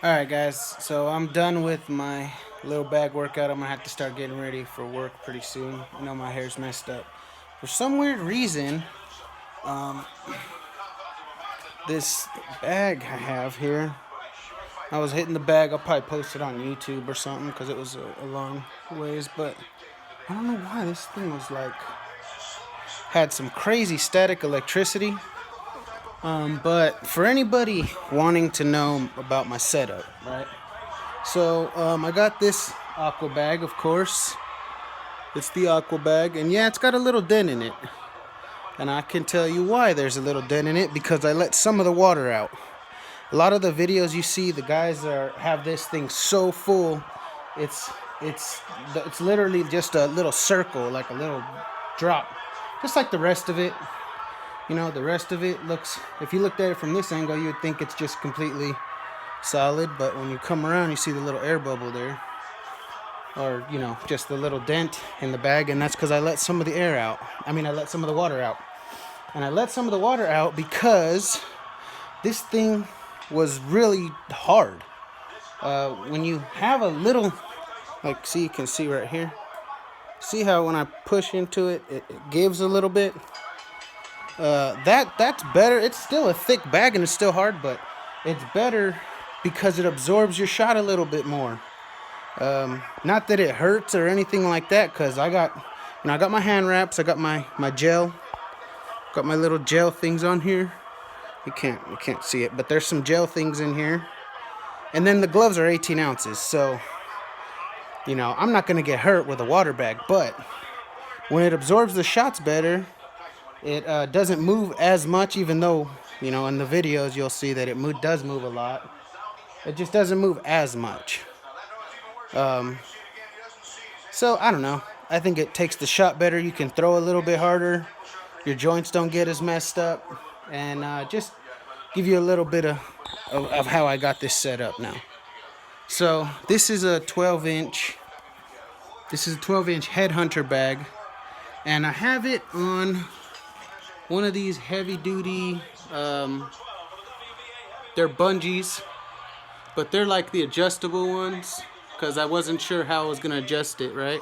Alright guys, so I'm done with my little bag workout. I'm gonna have to start getting ready for work pretty soon. I know my hair's messed up. For some weird reason, um, this bag I have here, I was hitting the bag. I'll probably post it on YouTube or something because it was a long ways, but I don't know why this thing was like, had some crazy static electricity. But for anybody wanting to know about my setup, right? So I got this aqua bag, of course. It's the aqua bag, and yeah, it's got a little dent in it. And I can tell you why there's a little dent in it, because I let some of the water out. A lot of the videos you see, the guys have this thing so full, it's it's literally just a little circle, like a little drop, just like the rest of it. You know, the rest of it looks, if you looked at it from this angle, you would think it's just completely solid, but when you come around, you see the little air bubble there, or you know, just the little dent in the bag, and that's because I let some of the air out. I let some of the water out, and I let some of the water out because this thing was really hard. When you have a little, like, see, you can see right here. See how when I push into it, it gives a little bit. That's better. It's still a thick bag and it's still hard, but it's better because it absorbs your shot a little bit more. Not that it hurts or anything like that, because I got my hand wraps, I got my gel, got my little gel things on here. You can't see it, but there's some gel things in here. And then the gloves are 18 ounces, so you know, I'm not gonna get hurt with a water bag, but when it absorbs the shots better, it doesn't move as much, even though, you know, in the videos you'll see that it does move a lot. It just doesn't move as much. So I don't know. I think it takes the shot better. You can throw a little bit harder. Your joints don't get as messed up, and just give you a little bit of how I got this set up now. So this is a 12-inch. This is a 12-inch headhunter bag, and I have it on one of these heavy-duty. They're bungees, but they're like the adjustable ones, because I wasn't sure how I was gonna adjust it, right?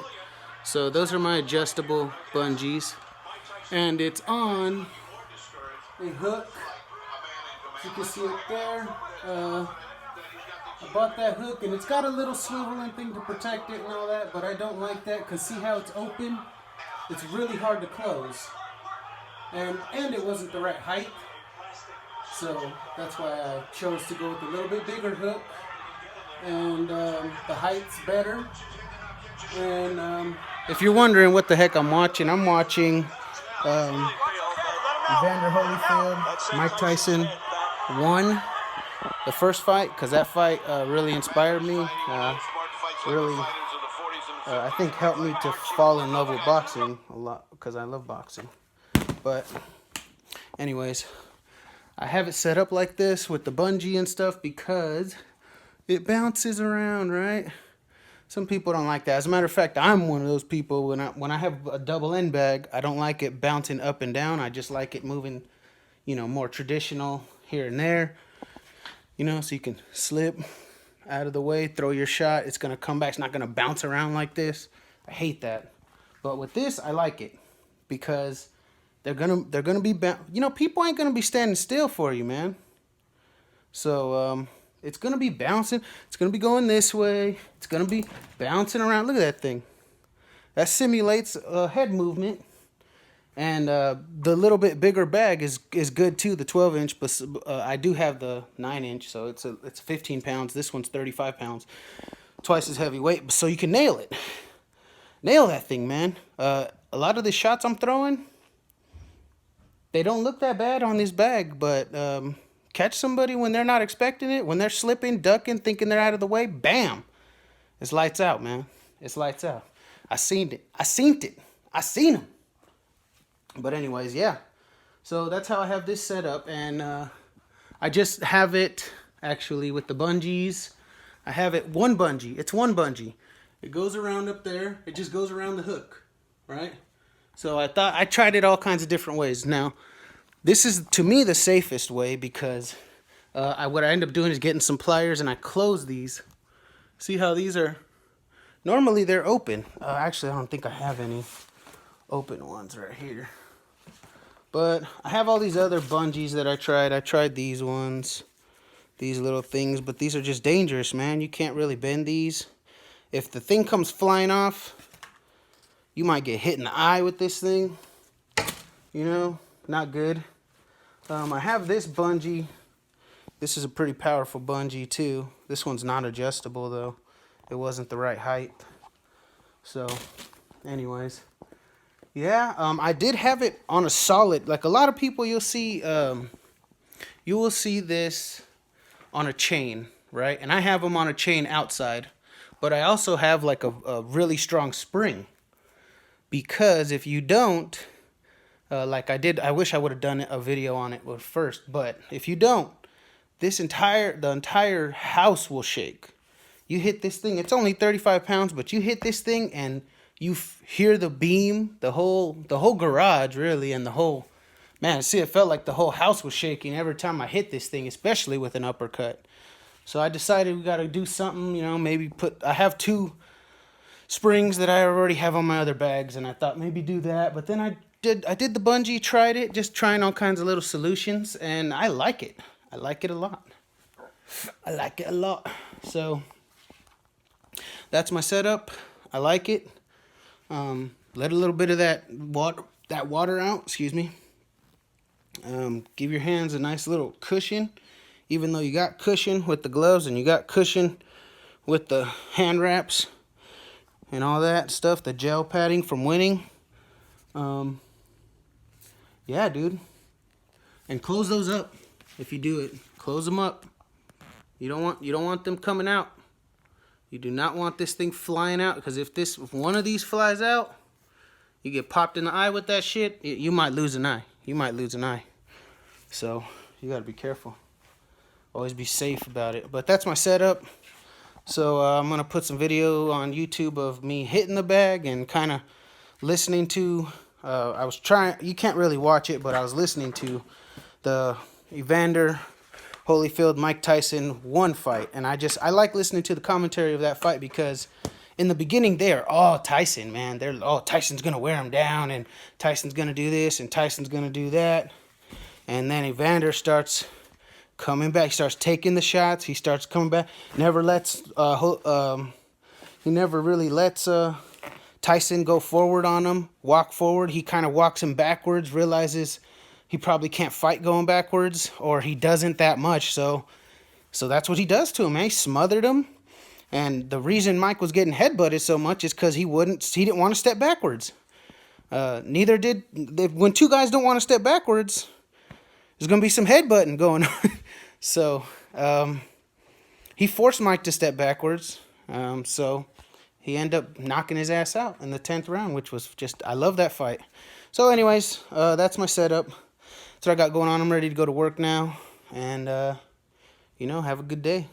So those are my adjustable bungees, and it's on a hook. You can see it there. I bought that hook, and it's got a little swiveling thing to protect it and all that, but I don't like that, because see how it's open? It's really hard to close. And it wasn't the right height. So that's why I chose to go with a little bit bigger hook. And the height's better. And if you're wondering what the heck I'm watching Evander Holyfield, Mike Tyson won the first fight, because that fight really inspired me. I think helped me to fall in love with boxing a lot, because I love boxing. But anyways, I have it set up like this with the bungee and stuff because it bounces around, right? Some people don't like that. As a matter of fact, I'm one of those people. When I have a double end bag, I don't like it bouncing up and down. I just like it moving, you know, more traditional here and there. You know, so you can slip out of the way, throw your shot. It's gonna come back. It's not gonna bounce around like this. I hate that. But with this, I like it because they're gonna be you know, people ain't gonna be standing still for you, man. So it's gonna be bouncing. It's gonna be going this way. It's gonna be bouncing around. Look at that thing. That simulates head movement. And the little bit bigger bag is good too, the 12-inch. But I do have the 9-inch, so it's 15 pounds. This one's 35 pounds, twice as heavy weight. So you can nail it. Nail that thing, man. A lot of the shots I'm throwing, they don't look that bad on this bag, but catch somebody when they're not expecting it, when they're slipping, ducking, thinking they're out of the way, bam! It's lights out, man. It's lights out. I seen it. I seen them. But anyways, yeah. So that's how I have this set up, and I just have it actually with the bungees. I have it one bungee. It's one bungee. It goes around up there. It just goes around the hook, right? So I tried it all kinds of different ways. Now, this is, to me, the safest way, because What I end up doing is getting some pliers and I close these. See how these are? Normally they're open. Actually, I don't think I have any open ones right here. But I have all these other bungees that I tried. I tried these ones, these little things, but these are just dangerous, man. You can't really bend these. If the thing comes flying off, you might get hit in the eye with this thing. You know, not good. I have this bungee. This is a pretty powerful bungee too. This one's not adjustable though. It wasn't the right height. So, anyways. Yeah, I did have it on a solid. Like a lot of people, you will see this on a chain, right? And I have them on a chain outside. But I also have like a really strong spring. Because if you don't, like I did, I wish I would have done a video on it first. But if you don't, the entire house will shake. You hit this thing, it's only 35 pounds, but you hit this thing and you hear the beam, the whole garage really, and the whole, man, see, it felt like the whole house was shaking every time I hit this thing, especially with an uppercut. So I decided we got to do something, you know, maybe I have 2 springs that I already have on my other bags, and I thought maybe do that. But then I did the bungee, tried it, just trying all kinds of little solutions, and I like it. I like it a lot. I like it a lot. So that's my setup. I like it. Let a little bit of that water out, excuse me. Give your hands a nice little cushion, even though you got cushion with the gloves and you got cushion with the hand wraps and all that stuff, the gel padding from winning. Yeah, dude. And close those up if you do it. Close them up. You don't want them coming out. You do not want this thing flying out, because if one of these flies out, you get popped in the eye with that shit, you might lose an eye. You might lose an eye. So you gotta be careful. Always be safe about it. But that's my setup. So I'm gonna put some video on YouTube of me hitting the bag and kind of listening to. I was trying. You can't really watch it, but I was listening to the Evander Holyfield Mike Tyson 1 fight, and I like listening to the commentary of that fight, because in the beginning they are all Tyson, man. They're Tyson's gonna wear him down, and Tyson's gonna do this, and Tyson's gonna do that, and then Evander starts coming back. He starts taking the shots. He starts coming back. Never lets he never really lets Tyson go forward on him, walk forward. He kind of walks him backwards, realizes he probably can't fight going backwards, or he doesn't that much. So that's what he does to him, man. He smothered him. And the reason Mike was getting headbutted so much is because he didn't want to step backwards. Neither did, when 2 guys don't want to step backwards, there's going to be some headbutting going on. So he forced Mike to step backwards. So he ended up knocking his ass out in the 10th round, which was just, I love that fight. So anyways, that's my setup. That's what I got going on. I'm ready to go to work now. And, have a good day.